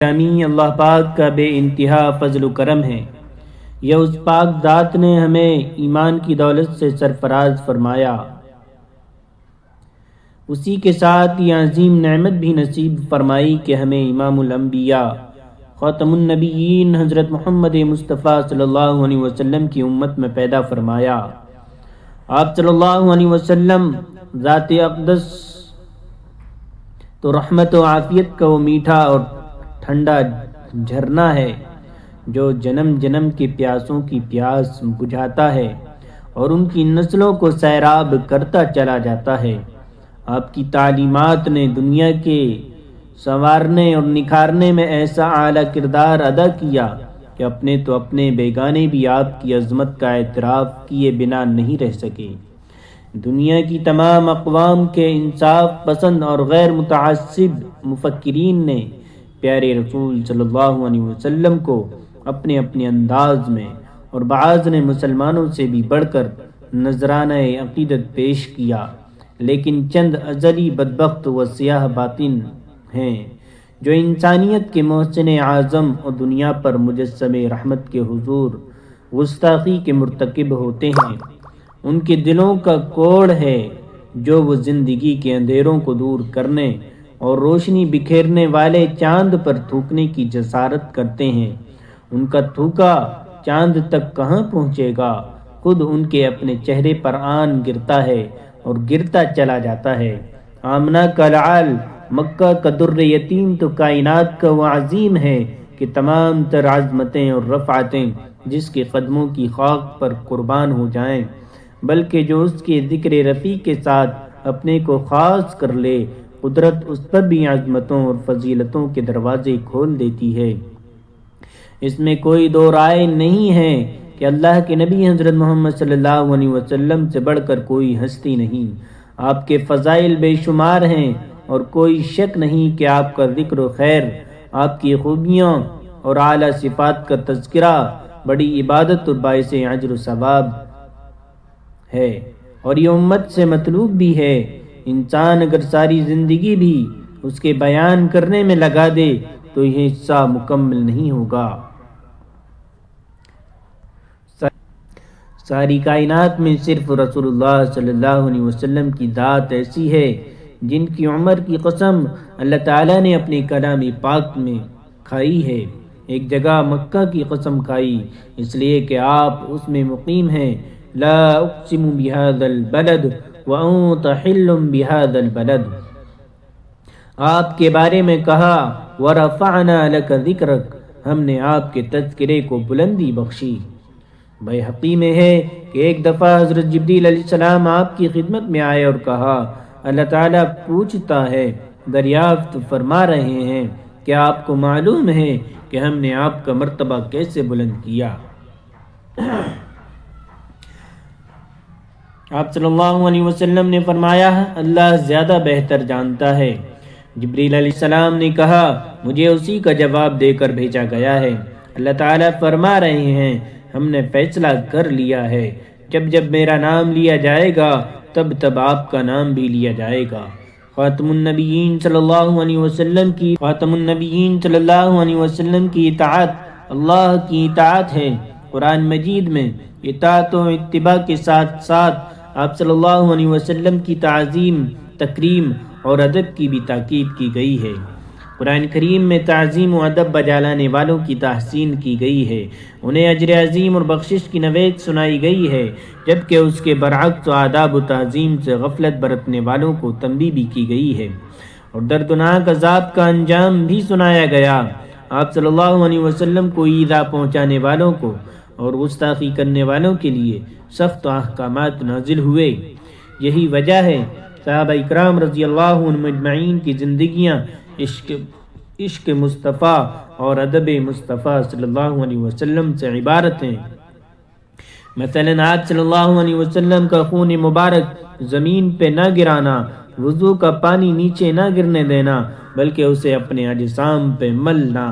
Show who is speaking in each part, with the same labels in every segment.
Speaker 1: گرامی، اللہ پاک کا بے انتہا فضل و کرم ہے۔ یہ اس پاک ذات نے ہمیں ایمان کی دولت سے سرفراز فرمایا، اسی کے ساتھ یہ عظیم نعمت بھی نصیب فرمائی کہ ہمیں امام الانبیاء خاتم النبیین حضرت محمد مصطفیٰ صلی اللہ علیہ وسلم کی امت میں پیدا فرمایا۔ آپ صلی اللہ علیہ وسلم ذات اقدس تو رحمت و عافیت کا وہ میٹھا اور ٹھنڈا جھرنا ہے جو جنم جنم کے پیاسوں کی پیاس بجھاتا ہے اور ان کی نسلوں کو سیراب کرتا چلا جاتا ہے۔ آپ کی تعلیمات نے دنیا کے سنوارنے اور نکھارنے میں ایسا اعلیٰ کردار ادا کیا کہ اپنے تو اپنے بیگانے بھی آپ کی عظمت کا اعتراف کیے بنا نہیں رہ سکے۔ دنیا کی تمام اقوام کے انصاف پسند اور غیر متعصب مفکرین نے پیارے رسول صلی اللہ علیہ وسلم کو اپنے اپنے انداز میں اور بعض نے مسلمانوں سے بھی بڑھ کر نذرانہ عقیدت پیش کیا، لیکن چند ازلی بدبخت و سیاہ باطن ہیں جو انسانیت کے محسن اعظم اور دنیا پر مجسم رحمت کے حضور گستاخی کے مرتکب ہوتے ہیں۔ ان کے دلوں کا کوڑ ہے جو وہ زندگی کے اندھیروں کو دور کرنے اور روشنی بکھیرنے والے چاند پر تھوکنے کی جسارت کرتے ہیں۔ ان کا تھوکا چاند تک کہاں پہنچے گا؟ خود ان کے اپنے چہرے پر آن گرتا ہے اور گرتا چلا جاتا ہے۔ آمنہ کا لعل، مکہ کا در یتیم تو کائنات کا وہ عظیم ہے کہ تمام تر عظمتیں اور رفعتیں جس کے قدموں کی خاک پر قربان ہو جائیں، بلکہ جو اس کے ذکر رفیع کے ساتھ اپنے کو خاص کر لے، قدرت اس پر بھی عظمتوں اور فضیلتوں کے دروازے کھول دیتی ہے۔ اس میں کوئی دو رائے نہیں ہے کہ اللہ کے نبی حضرت محمد صلی اللہ علیہ وسلم سے بڑھ کر کوئی ہستی نہیں۔ آپ کے فضائل بے شمار ہیں اور کوئی شک نہیں کہ آپ کا ذکر و خیر، آپ کی خوبیاں اور اعلیٰ صفات کا تذکرہ بڑی عبادت اور باعث اجر و ثواب ہے، اور یہ امت سے مطلوب بھی ہے۔ انسان اگر ساری زندگی بھی اس کے بیان کرنے میں لگا دے تو یہ حصہ مکمل نہیں ہوگا۔ ساری کائنات میں صرف رسول اللہ صلی اللہ علیہ وسلم کی ذات ایسی ہے جن کی عمر کی قسم اللہ تعالیٰ نے اپنے کلام پاک میں کھائی ہے۔ ایک جگہ مکہ کی قسم کھائی اس لیے کہ آپ اس میں مقیم ہیں۔ لا اقسم بهذا البلد وانت حل بهذا البلد۔ آپ کے بارے میں کہا ورفعنا لك ذکرک، ہم نے آپ کے تذکرے کو بلندی بخشی۔ بیہقی میں ہے کہ ایک دفعہ حضرت جبریل علیہ السلام آپ کی خدمت میں آئے اور کہا، اللہ تعالیٰ پوچھتا ہے، دریافت فرما رہے ہیں کہ آپ کو معلوم ہے کہ ہم نے آپ کا مرتبہ کیسے بلند کیا؟ آپ صلی اللہ علیہ وسلم نے فرمایا، اللہ زیادہ بہتر جانتا ہے۔ جبریل علیہ السلام نے کہا، مجھے اسی کا جواب دے کر بھیجا گیا ہے۔ اللہ تعالیٰ فرما رہے ہیں، ہم نے فیصلہ کر لیا ہے، جب جب میرا نام لیا جائے گا تب تب آپ کا نام بھی لیا جائے گا۔ خاتم النبیین صلی اللہ علیہ وسلم کی اطاعت اللہ کی اطاعت ہے۔ قرآن مجید میں اطاعت و اتباع کے ساتھ ساتھ آپ صلی اللہ علیہ وسلم کی تعظیم، تکریم اور ادب کی بھی تاکید کی گئی ہے۔ قرآن کریم میں تعظیم و ادب بجا لانے والوں کی تحسین کی گئی ہے، انہیں اجر عظیم اور بخشش کی نوید سنائی گئی ہے، جبکہ اس کے برعکس و آداب و تعظیم سے غفلت برتنے والوں کو تنبیہ بھی کی گئی ہے، اور دردناک عذاب کا انجام بھی سنایا گیا۔ آپ صلی اللہ علیہ وسلم کو ایذا پہنچانے والوں کو اور گستاخی کرنے والوں کے لیے سخت احکامات نازل ہوئے۔ یہی وجہ ہے صحابہ اکرام رضی اللہ عنہم اجمعین کی زندگیاں عشق مصطفیٰ اور ادب مصطفیٰ صلی اللہ علیہ وسلم سے عبارت ہیں۔ مثلا آپ صلی اللہ علیہ وسلم کا خون مبارک زمین پہ نہ گرانا، وضو کا پانی نیچے نہ گرنے دینا، بلکہ اسے اپنے اجسام پہ ملنا،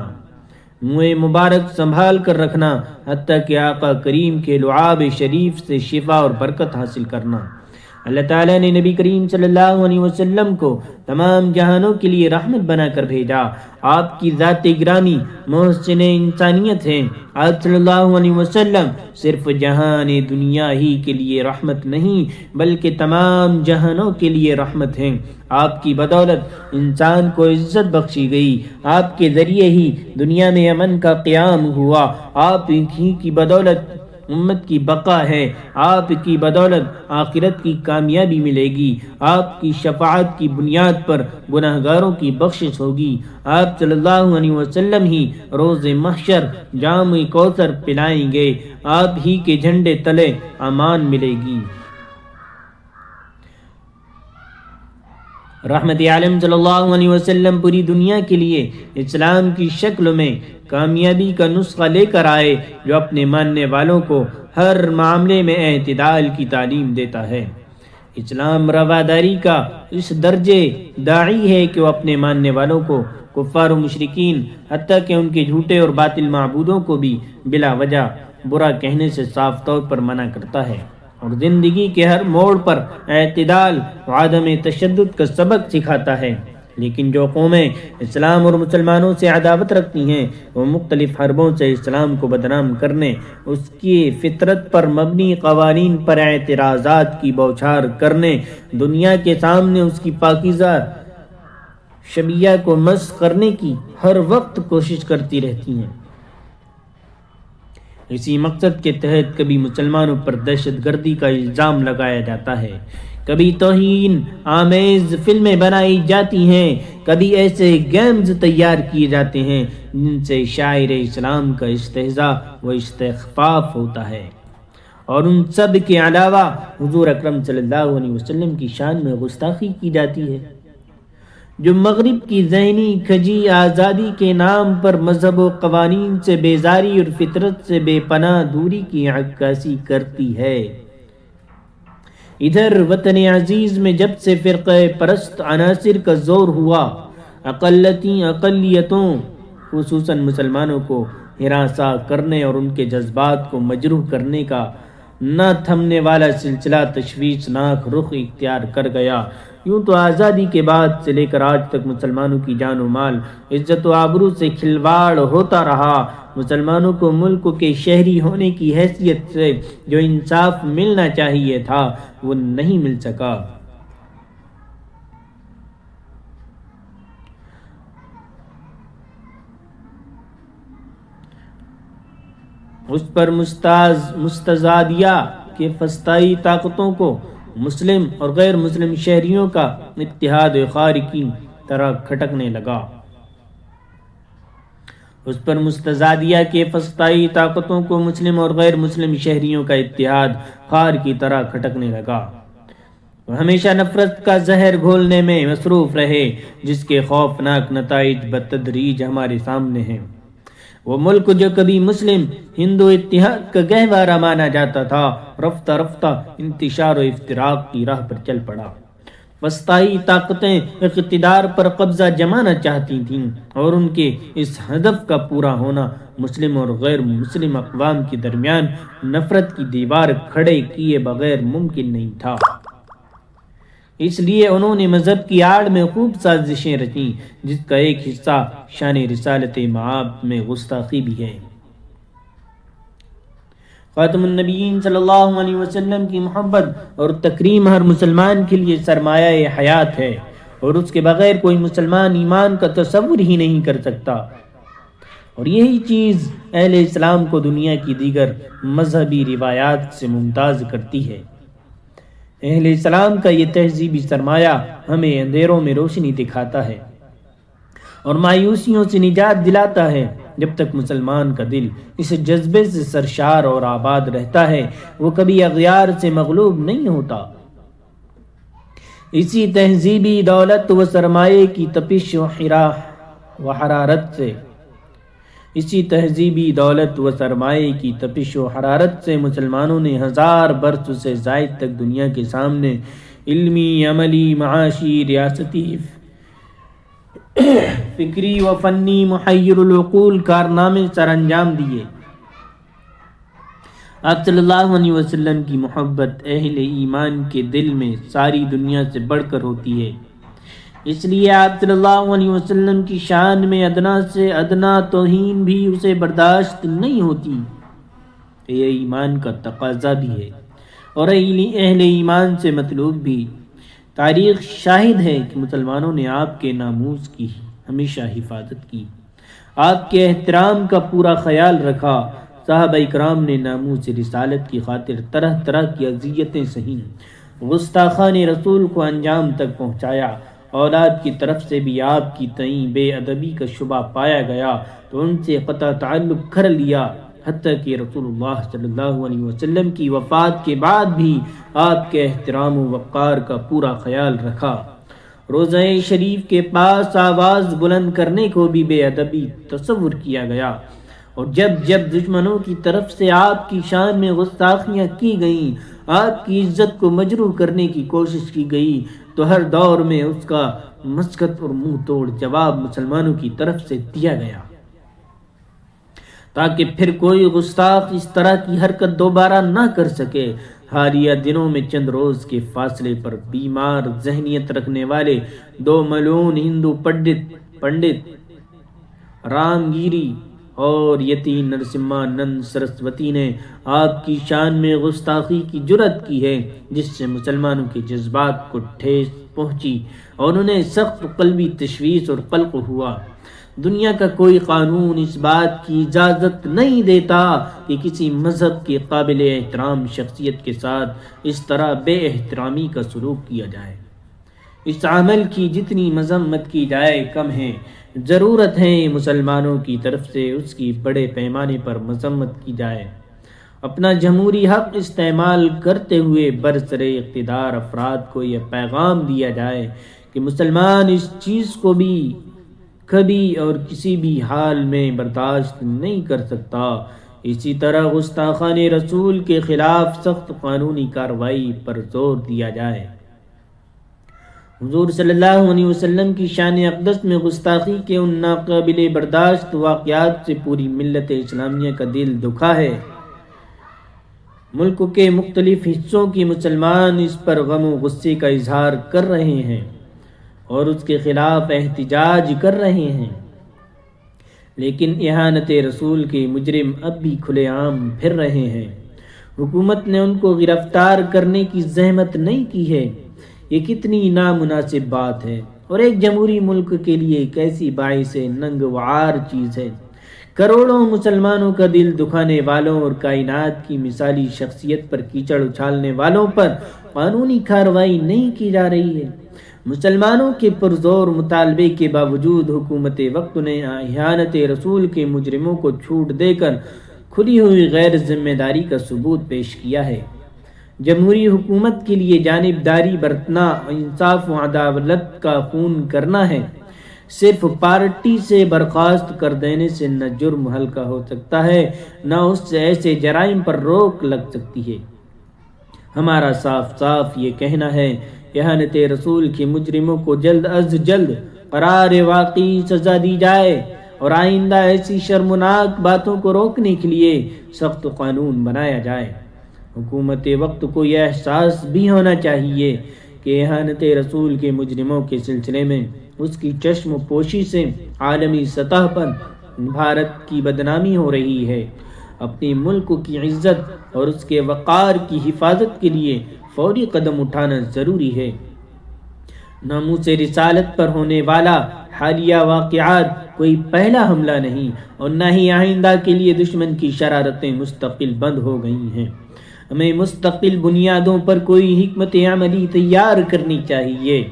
Speaker 1: منہ مبارک سنبھال کر رکھنا، حتیٰ کہ آقا کریم کے لعاب شریف سے شفا اور برکت حاصل کرنا۔ اللہ تعالیٰ نے نبی کریم صلی اللہ علیہ وسلم کو تمام جہانوں کے لیے رحمت بنا کر بھیجا۔ آپ کی ذات گرامی محسن انسانیت ہیں۔ آپ صلی اللہ علیہ وسلم صرف جہان دنیا ہی کے لیے رحمت نہیں بلکہ تمام جہانوں کے لیے رحمت ہیں۔ آپ کی بدولت انسان کو عزت بخشی گئی۔ آپ کے ذریعے ہی دنیا میں امن کا قیام ہوا۔ آپ ہی کی بدولت امت کی بقا ہے۔ آپ کی بدولت آخرت کی کامیابی ملے گی۔ آپ کی شفاعت کی بنیاد پر گناہگاروں کی بخشش ہوگی۔ آپ صلی اللہ علیہ وسلم ہی روز محشر جام کوثر پلائیں گے۔ آپ ہی کے جھنڈے تلے امان ملے گی۔ رحمت عالم صلی اللہ علیہ وسلم پوری دنیا کے لیے اسلام کی شکل میں کامیابی کا نسخہ لے کر آئے، جو اپنے ماننے والوں کو ہر معاملے میں اعتدال کی تعلیم دیتا ہے۔ اسلام رواداری کا اس درجے داعی ہے کہ وہ اپنے ماننے والوں کو کفار و مشرکین حتیٰ کہ ان کے جھوٹے اور باطل معبودوں کو بھی بلا وجہ برا کہنے سے صاف طور پر منع کرتا ہے، اور زندگی کے ہر موڑ پر اعتدال و عدم تشدد کا سبق سکھاتا ہے۔ لیکن جو قومیں اسلام اور مسلمانوں سے عداوت رکھتی ہیں، وہ مختلف حربوں سے اسلام کو بدنام کرنے، اس کی فطرت پر مبنی قوانین پر اعتراضات کی بوچھار کرنے، دنیا کے سامنے اس کی پاکیزہ شبیہ کو مسخ کرنے کی ہر وقت کوشش کرتی رہتی ہیں۔ اسی مقصد کے تحت کبھی مسلمانوں پر دہشت گردی کا الزام لگایا جاتا ہے، کبھی توہین آمیز فلمیں بنائی جاتی ہیں، کبھی ایسے گیمز تیار کیے جاتے ہیں جن سے شاعر اسلام کا استہزاء و استخفاف ہوتا ہے، اور ان سب کے علاوہ حضور اکرم صلی اللہ علیہ وسلم کی شان میں گستاخی کی جاتی ہے۔ جو مغرب کی ذہنی کھجی آزادی کے نام پر مذہب و قوانین سے بیزاری اور فطرت سے بے پناہ دوری کی عکاسی کرتی ہے۔ ادھر وطن عزیز میں جب سے فرقہ پرست عناصر کا زور ہوا، اقلیتوں خصوصاً مسلمانوں کو ہراساں کرنے اور ان کے جذبات کو مجروح کرنے کا نہ تھمنے والا سلسلہ تشویشناک رخ اختیار کر گیا۔ یوں تو آزادی کے بعد سے لے کر آج تک مسلمانوں کی جان و مال، عزت و آبرو سے کھلواڑ ہوتا رہا۔ مسلمانوں کو ملک کے شہری ہونے کی حیثیت سے جو انصاف ملنا چاہیے تھا وہ نہیں مل سکا۔ اس پر مستزادیہ کے فسطائی طاقتوں کو مسلم اور غیر مسلم شہریوں کا اتحاد خار کی طرح کھٹکنے لگا۔ اس پر مستزادیہ کے فسطائی طاقتوں کو مسلم اور غیر مسلم شہریوں کا اتحاد خار کی طرح کھٹکنے لگا۔ وہ ہمیشہ نفرت کا زہر گھولنے میں مصروف رہے، جس کے خوفناک نتائج بتدریج ہمارے سامنے ہیں۔ وہ ملک جو کبھی مسلم ہندو اتحاد کا گہوارہ مانا جاتا تھا، رفتہ رفتہ انتشار و افتراق کی راہ پر چل پڑا۔ وسطائی طاقتیں اقتدار پر قبضہ جمانا چاہتی تھیں، اور ان کے اس ہدف کا پورا ہونا مسلم اور غیر مسلم اقوام کے درمیان نفرت کی دیوار کھڑے کیے بغیر ممکن نہیں تھا۔ اس لیے انہوں نے مذہب کی آڑ میں خوب سازشیں رچیں، جس کا ایک حصہ شان رسالت مآب میں گستاخی بھی ہے۔ خاتم النبیین صلی اللہ علیہ وسلم کی محبت اور تکریم ہر مسلمان کے لیے سرمایہ حیات ہے، اور اس کے بغیر کوئی مسلمان ایمان کا تصور ہی نہیں کر سکتا۔ اور یہی چیز اہل اسلام کو دنیا کی دیگر مذہبی روایات سے ممتاز کرتی ہے۔ اہل اسلام کا یہ تہذیبی سرمایہ ہمیں اندھیروں میں روشنی دکھاتا ہے اور مایوسیوں سے نجات دلاتا ہے۔ جب تک مسلمان کا دل اس جذبے سے سرشار اور آباد رہتا ہے، وہ کبھی اغیار سے مغلوب نہیں ہوتا۔ اسی تہذیبی دولت و سرمایے کی تپش و حرارت سے مسلمانوں نے 1000 برس سے زائد تک دنیا کے سامنے علمی، عملی، معاشی، ریاستی، فکری و فنی محیر العقول کارنامے سر انجام دیے۔ آپ صلی اللہ علیہ وسلم کی محبت اہل ایمان کے دل میں ساری دنیا سے بڑھ کر ہوتی ہے، اس لیے آپ صلی اللہ علیہ وسلم کی شان میں ادنا سے ادنا توہین بھی اسے برداشت نہیں ہوتی۔ یہ ایمان کا تقاضا بھی ہے اور اہل ایمان سے مطلوب بھی۔ تاریخ شاہد ہے کہ مسلمانوں نے آپ کے ناموس کی ہمیشہ حفاظت کی، آپ کے احترام کا پورا خیال رکھا۔ صحابہ اکرام نے ناموس رسالت کی خاطر طرح طرح کی اذیتیں سہیں، گستاخان رسول کو انجام تک پہنچایا۔ اولاد کی طرف سے بھی آپ کی تئیں بے ادبی کا شبہ پایا گیا تو ان سے قطع تعلق کر لیا، حتیٰ کہ رسول اللہ صلی اللہ علیہ وسلم کی وفات کے بعد بھی آپ کے احترام و وقار کا پورا خیال رکھا۔ روضہ شریف کے پاس آواز بلند کرنے کو بھی بے ادبی تصور کیا گیا، اور جب جب دشمنوں کی طرف سے آپ کی شان میں گستاخیاں کی گئیں، آپ کی عزت کو مجروح کرنے کی کوشش کی گئی، تو ہر دور میں اس کا مسکت اور منہ توڑ جواب مسلمانوں کی طرف سے دیا گیا، تاکہ پھر کوئی گستاخ اس طرح کی حرکت دوبارہ نہ کر سکے۔ حالیہ دنوں میں چند روز کے فاصلے پر بیمار ذہنیت رکھنے والے دو ملعون ہندو پنڈت رام گیری اور یتی نرسمہا نند سرسوتی نے آپ کی شان میں گستاخی کی جرأت کی ہے، جس سے مسلمانوں کے جذبات کو ٹھیس پہنچی اور انہیں سخت قلبی تشویش اور قلق ہوا۔ دنیا کا کوئی قانون اس بات کی اجازت نہیں دیتا کہ کسی مذہب کے قابل احترام شخصیت کے ساتھ اس طرح بے احترامی کا سلوک کیا جائے۔ اس عمل کی جتنی مذمت کی جائے کم ہے۔ ضرورت ہے مسلمانوں کی طرف سے اس کی بڑے پیمانے پر مذمت کی جائے۔ اپنا جمہوری حق استعمال کرتے ہوئے برسر اقتدار افراد کو یہ پیغام دیا جائے کہ مسلمان اس چیز کو بھی کبھی اور کسی بھی حال میں برداشت نہیں کر سکتا۔ اسی طرح گستاخان رسول کے خلاف سخت قانونی کارروائی پر زور دیا جائے۔ حضور صلی اللہ علیہ وسلم کی شان اقدس میں گستاخی کے ان ناقابل برداشت واقعات سے پوری ملت اسلامیہ کا دل دکھا ہے۔ ملک کے مختلف حصوں کی مسلمان اس پر غم و غصے کا اظہار کر رہے ہیں اور اس کے خلاف احتجاج کر رہے ہیں، لیکن اہانت رسول کے مجرم اب بھی کھلے عام پھر رہے ہیں۔ حکومت نے ان کو گرفتار کرنے کی زحمت نہیں کی ہے۔ یہ کتنی نامناسب بات ہے اور ایک جمہوری ملک کے لیے کیسی باعث ننگ و عار چیز ہے۔ کروڑوں مسلمانوں کا دل دکھانے والوں اور کائنات کی مثالی شخصیت پر کیچڑ اچھالنے والوں پر قانونی کارروائی نہیں کی جا رہی ہے۔ مسلمانوں کے پرزور مطالبے کے باوجود حکومت وقت نے اہانت رسول کے مجرموں کو چھوٹ دے کر کھلی ہوئی غیر ذمہ داری کا ثبوت پیش کیا ہے۔ جمہوری حکومت کے لیے جانبداری برتنا، انصاف و عدالت کا خون کرنا ہے۔ صرف پارٹی سے برخاست کر دینے سے نہ جرم ہلکا ہو سکتا ہے، نہ اس سے ایسے جرائم پر روک لگ سکتی ہے۔ ہمارا صاف صاف یہ کہنا ہے، اہانت رسول کے مجرموں کو جلد از جلد قرار واقعی سزا دی جائے اور آئندہ ایسی شرمناک باتوں کو روکنے کے لیے سخت قانون بنایا جائے۔ حکومت وقت کو یہ احساس بھی ہونا چاہیے کہ اہانت رسول کے مجرموں کے سلسلے میں اس کی چشم پوشی سے عالمی سطح پر بھارت کی بدنامی ہو رہی ہے۔ اپنے ملک کی عزت اور اس کے وقار کی حفاظت کے لیے فوری قدم اٹھانا ضروری ہے۔ ناموس رسالت پر ہونے والا حالیہ واقعات کوئی پہلا حملہ نہیں اور نہ ہی آئندہ کے لیے دشمن کی شرارتیں مستقل بند ہو گئی ہیں۔ ہمیں مستقل بنیادوں پر کوئی حکمت عملی تیار کرنی چاہیے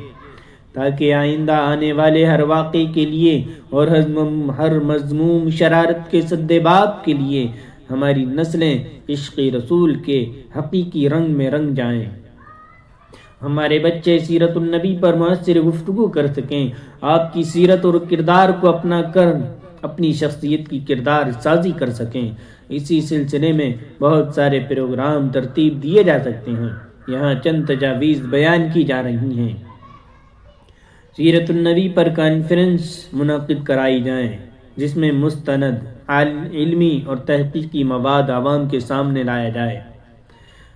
Speaker 1: تاکہ آئندہ آنے والے ہر واقعے کے لیے اور ہر مذموم شرارت کے سدباب کے لیے ہماری نسلیں عشق رسول کے حقیقی رنگ میں رنگ جائیں، ہمارے بچے سیرت النبی پر مؤثر گفتگو کر سکیں، آپ کی سیرت اور کردار کو اپنا کر اپنی شخصیت کی کردار سازی کر سکیں۔ اسی سلسلے میں بہت سارے پروگرام ترتیب دیے جا سکتے ہیں، یہاں چند تجاویز بیان کی جا رہی ہیں۔ سیرت النبی پر کانفرنس منعقد کرائی جائیں، جس میں مستند علمی اور تحقیقی مواد عوام کے سامنے لایا جائے،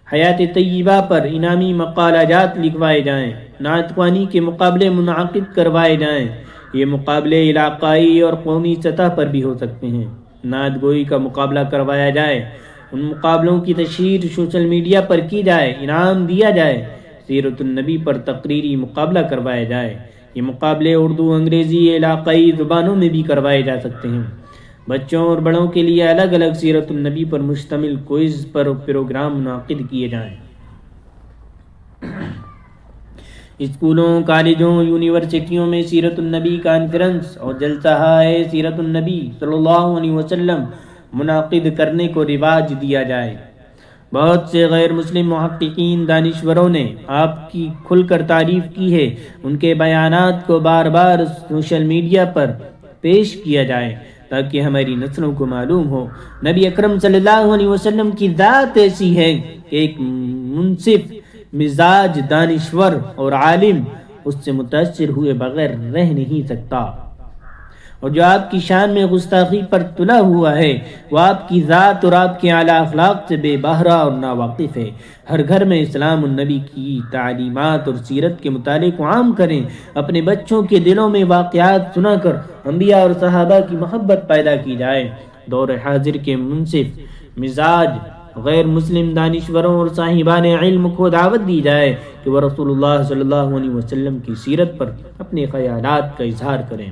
Speaker 1: حیات طیبہ پر انعامی مقالہ جات لکھوائے جائیں، نعت خوانی کے مقابلے منعقد کروائے جائیں۔ یہ مقابلے علاقائی اور قومی سطح پر بھی ہو سکتے ہیں۔ نعت گوئی کا مقابلہ کروایا جائے، ان مقابلوں کی تشہیر سوشل میڈیا پر کی جائے، انعام دیا جائے۔ سیرت النبی پر تقریری مقابلہ کروایا جائے۔ یہ مقابلے اردو، انگریزی، علاقائی زبانوں میں بھی کروائے جا سکتے ہیں۔ بچوں اور بڑوں کے لیے الگ الگ سیرت النبی پر مشتمل کوئز پر پروگرام منعقد کیے جائیں۔ اسکولوں، کالجوں، یونیورسٹیوں میں سیرت النبی کانفرنس اور جلسہ سیرت النبی صلی اللہ علیہ وسلم منعقد کرنے کو رواج دیا جائے۔ بہت سے غیر مسلم محققین، دانشوروں نے آپ کی کھل کر تعریف کی ہے۔ ان کے بیانات کو بار بار سوشل میڈیا پر پیش کیا جائے تاکہ ہماری نسلوں کو معلوم ہو نبی اکرم صلی اللہ علیہ وسلم کی ذات ایسی ہے کہ ایک منصف مزاج دانشور اور عالم اس سے متاثر ہوئے بغیر رہ نہیں سکتا، اور جو آپ کی شان میں گستاخی پر تلا ہوا ہے وہ آپ کی ذات اور آپ کے اعلیٰ اخلاق سے بے بہرہ اور ناواقف ہے۔ ہر گھر میں اسلام النبی کی تعلیمات اور سیرت کے مطالعے کو عام کریں۔ اپنے بچوں کے دلوں میں واقعات سنا کر انبیاء اور صحابہ کی محبت پیدا کی جائے۔ دور حاضر کے منصف مزاج غیر مسلم دانشوروں اور صاحبان علم کو دعوت دی جائے کہ وہ رسول اللہ صلی اللہ علیہ وسلم کی سیرت پر اپنے خیالات کا اظہار کریں۔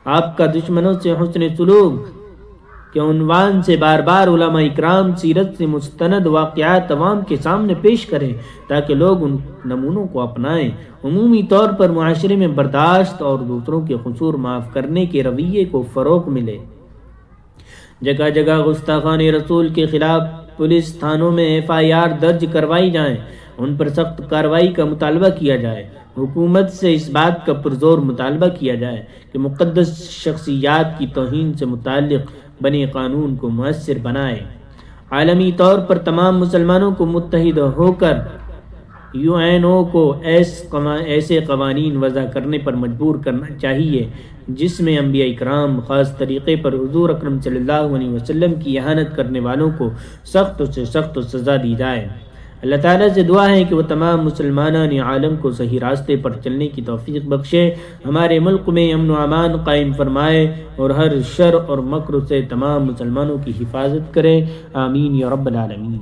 Speaker 1: آپ کا دشمنوں سے حسن سلوک کے عنوان سے بار بار علماء اکرام سیرت سے مستند واقعات عوام کے سامنے پیش کریں تاکہ لوگ ان نمونوں کو اپنائیں۔ عمومی طور پر معاشرے میں برداشت اور دوسروں کے قصور معاف کرنے کے رویے کو فروغ ملے۔ جگہ جگہ گستاخان رسول کے خلاف پولیس تھانوں میں FIR درج کروائی جائیں، ان پر سخت کارروائی کا مطالبہ کیا جائے۔ حکومت سے اس بات کا پرزور مطالبہ کیا جائے کہ مقدس شخصیات کی توہین سے متعلق بنے قانون کو مؤثر بنائے۔ عالمی طور پر تمام مسلمانوں کو متحد ہو کر UNO کو ایسے قوانین وضع کرنے پر مجبور کرنا چاہیے جس میں انبیاء اکرام خاص طریقے پر حضور اکرم صلی اللہ علیہ وسلم کی اہانت کرنے والوں کو سخت سے سخت سزا دی جائے۔ اللہ تعالیٰ سے دعا ہے کہ وہ تمام مسلمانان عالم کو صحیح راستے پر چلنے کی توفیق بخشے، ہمارے ملک میں امن و امان قائم فرمائے اور ہر شر اور مکر سے تمام مسلمانوں کی حفاظت کرے۔ آمین یا رب العالمین۔